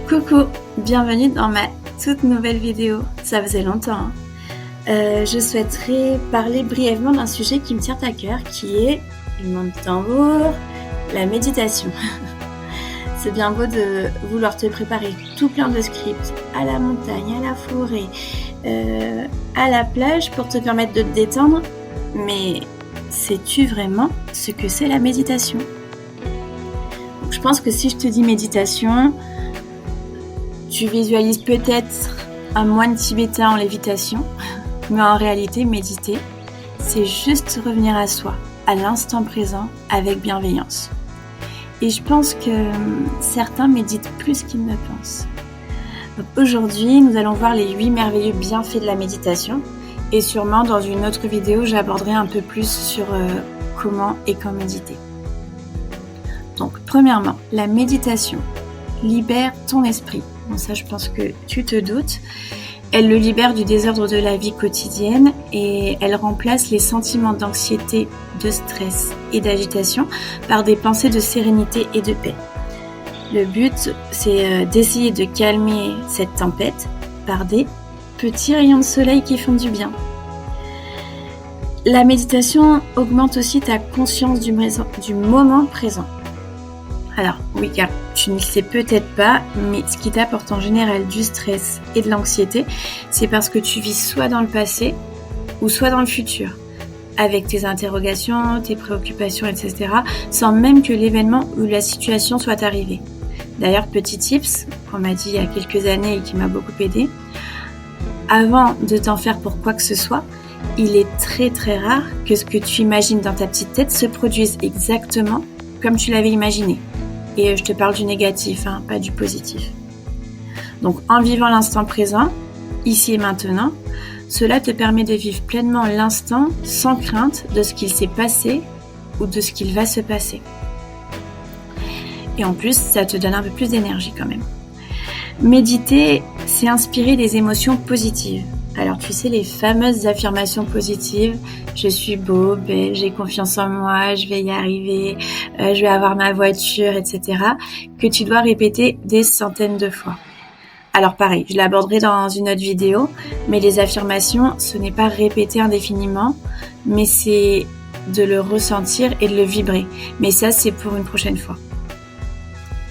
Coucou, bienvenue dans ma toute nouvelle vidéo. Ça faisait longtemps. Je souhaiterais parler brièvement d'un sujet qui me tient à cœur, qui est, le monde du tambour, la méditation. C'est bien beau de vouloir te préparer tout plein de scripts à la montagne, à la forêt, à la plage pour te permettre de te détendre, mais sais-tu vraiment ce que c'est la méditation ? Donc, je pense que si je te dis méditation, tu visualises peut-être un moine tibétain en lévitation, mais en réalité, méditer, c'est juste revenir à soi, à l'instant présent, avec bienveillance. Et je pense que certains méditent plus qu'ils ne pensent. Donc aujourd'hui, nous allons voir les 8 merveilleux bienfaits de la méditation, et sûrement dans une autre vidéo, j'aborderai un peu plus sur comment et quand méditer. Donc premièrement, la méditation libère ton esprit. Bon, ça, je pense que tu te doutes. Elle le libère du désordre de la vie quotidienne et elle remplace les sentiments d'anxiété, de stress et d'agitation par des pensées de sérénité et de paix. Le but, c'est d'essayer de calmer cette tempête par des petits rayons de soleil qui font du bien. La méditation augmente aussi ta conscience du moment présent. Alors, oui, car tu ne le sais peut-être pas, mais ce qui t'apporte en général du stress et de l'anxiété, c'est parce que tu vis soit dans le passé ou soit dans le futur, avec tes interrogations, tes préoccupations, etc., sans même que l'événement ou la situation soit arrivé. D'ailleurs, petit tips qu'on m'a dit il y a quelques années et qui m'a beaucoup aidé, avant de t'en faire pour quoi que ce soit, il est très très rare que ce que tu imagines dans ta petite tête se produise exactement comme tu l'avais imaginé. Et je te parle du négatif, pas du positif. Donc en vivant l'instant présent, ici et maintenant, cela te permet de vivre pleinement l'instant sans crainte de ce qu'il s'est passé ou de ce qu'il va se passer. Et en plus, ça te donne un peu plus d'énergie quand même. Méditer, c'est inspirer des émotions positives. Alors tu sais, les fameuses affirmations positives, je suis beau, belle, j'ai confiance en moi, je vais y arriver, je vais avoir ma voiture, etc., que tu dois répéter des centaines de fois. Alors pareil, je l'aborderai dans une autre vidéo, mais les affirmations, ce n'est pas répéter indéfiniment, mais c'est de le ressentir et de le vibrer. Mais ça, c'est pour une prochaine fois.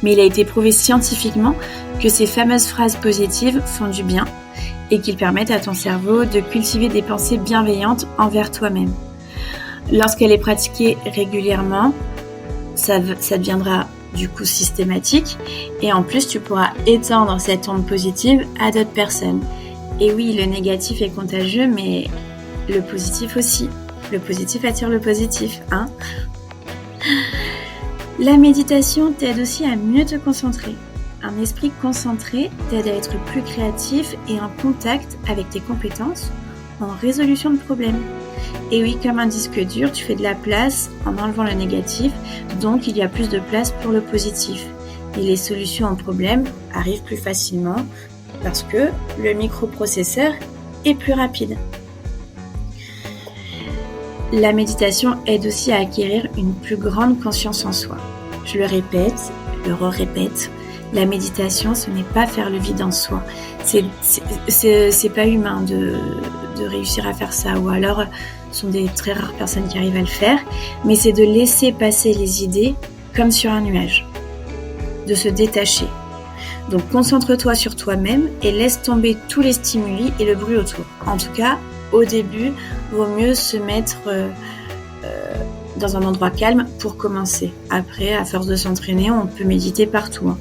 Mais il a été prouvé scientifiquement que ces fameuses phrases positives font du bien, et qu'ils permettent à ton cerveau de cultiver des pensées bienveillantes envers toi-même. Lorsqu'elle est pratiquée régulièrement, ça deviendra du coup systématique et en plus tu pourras étendre cette onde positive à d'autres personnes. Et oui, le négatif est contagieux, mais le positif aussi. Le positif attire le positif, La méditation t'aide aussi à mieux te concentrer. Un esprit concentré t'aide à être plus créatif et en contact avec tes compétences en résolution de problèmes. Et oui, comme un disque dur, tu fais de la place en enlevant le négatif, donc il y a plus de place pour le positif. Et les solutions aux problèmes arrivent plus facilement parce que le microprocesseur est plus rapide. La méditation aide aussi à acquérir une plus grande conscience en soi. Je le répète, je le répète. La méditation, ce n'est pas faire le vide en soi. C'est pas humain de réussir à faire ça. Ou alors, ce sont des très rares personnes qui arrivent à le faire. Mais c'est de laisser passer les idées comme sur un nuage. De se détacher. Donc, concentre-toi sur toi-même et laisse tomber tous les stimuli et le bruit autour. En tout cas, au début, vaut mieux se mettre dans un endroit calme pour commencer. Après, à force de s'entraîner, on peut méditer partout.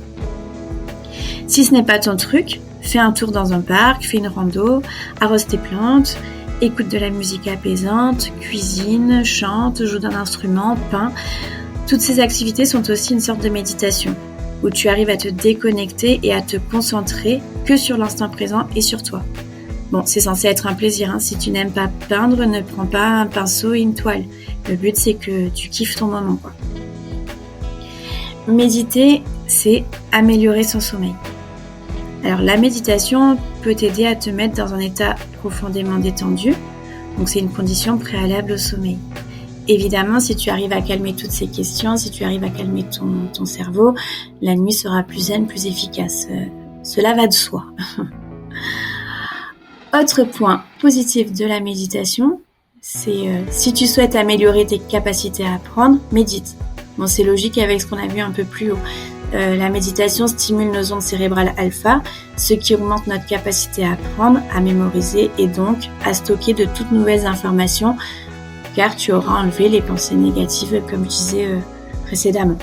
Si ce n'est pas ton truc, fais un tour dans un parc, fais une rando, arrose tes plantes, écoute de la musique apaisante, cuisine, chante, joue d'un instrument, peins. Toutes ces activités sont aussi une sorte de méditation, où tu arrives à te déconnecter et à te concentrer que sur l'instant présent et sur toi. Bon, c'est censé être un plaisir, Si tu n'aimes pas peindre, ne prends pas un pinceau et une toile. Le but, c'est que tu kiffes ton moment, Méditer, c'est améliorer son sommeil. Alors la méditation peut t'aider à te mettre dans un état profondément détendu, donc c'est une condition préalable au sommeil. Évidemment, si tu arrives à calmer toutes ces questions, si tu arrives à calmer ton cerveau, la nuit sera plus zen, plus efficace. Cela va de soi. Autre point positif de la méditation, c'est si tu souhaites améliorer tes capacités à apprendre, médite. Bon, c'est logique avec ce qu'on a vu un peu plus haut. La méditation stimule nos ondes cérébrales alpha, ce qui augmente notre capacité à apprendre, à mémoriser et donc à stocker de toutes nouvelles informations, car tu auras enlevé les pensées négatives comme je disais précédemment.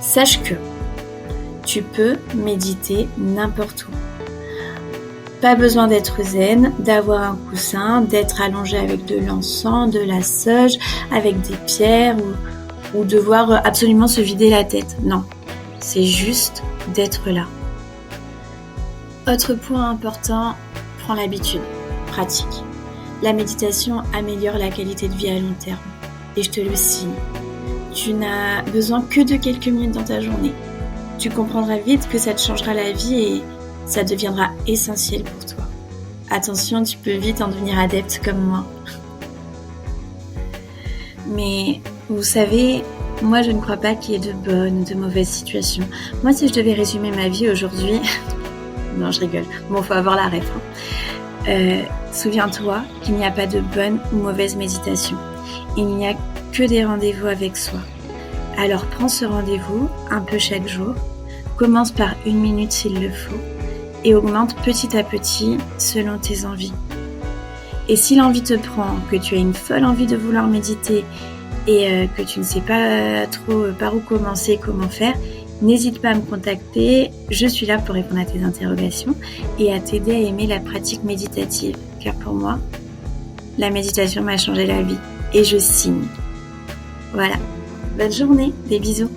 Sache que tu peux méditer n'importe où. Pas besoin d'être zen, d'avoir un coussin, d'être allongé avec de l'encens, de la sauge, avec des pierres ou devoir absolument se vider la tête. Non, c'est juste d'être là. Autre point important, prends l'habitude, pratique. La méditation améliore la qualité de vie à long terme. Et je te le signe, tu n'as besoin que de quelques minutes dans ta journée. Tu comprendras vite que ça te changera la vie et ça deviendra essentiel pour toi. Attention, tu peux vite en devenir adepte comme moi. Mais vous savez, moi je ne crois pas qu'il y ait de bonnes ou de mauvaises situations. Moi, si je devais résumer ma vie aujourd'hui... non, je rigole. Bon, faut avoir la ref. Souviens-toi qu'il n'y a pas de bonne ou mauvaise méditation. Il n'y a que des rendez-vous avec soi. Alors prends ce rendez-vous un peu chaque jour. Commence par 1 minute s'il le faut. Et augmente petit à petit selon tes envies. Et si l'envie te prend, que tu as une folle envie de vouloir méditer et que tu ne sais pas trop par où commencer, comment faire, n'hésite pas à me contacter. Je suis là pour répondre à tes interrogations et à t'aider à aimer la pratique méditative. Car pour moi, la méditation m'a changé la vie et je signe. Voilà. Bonne journée, des bisous.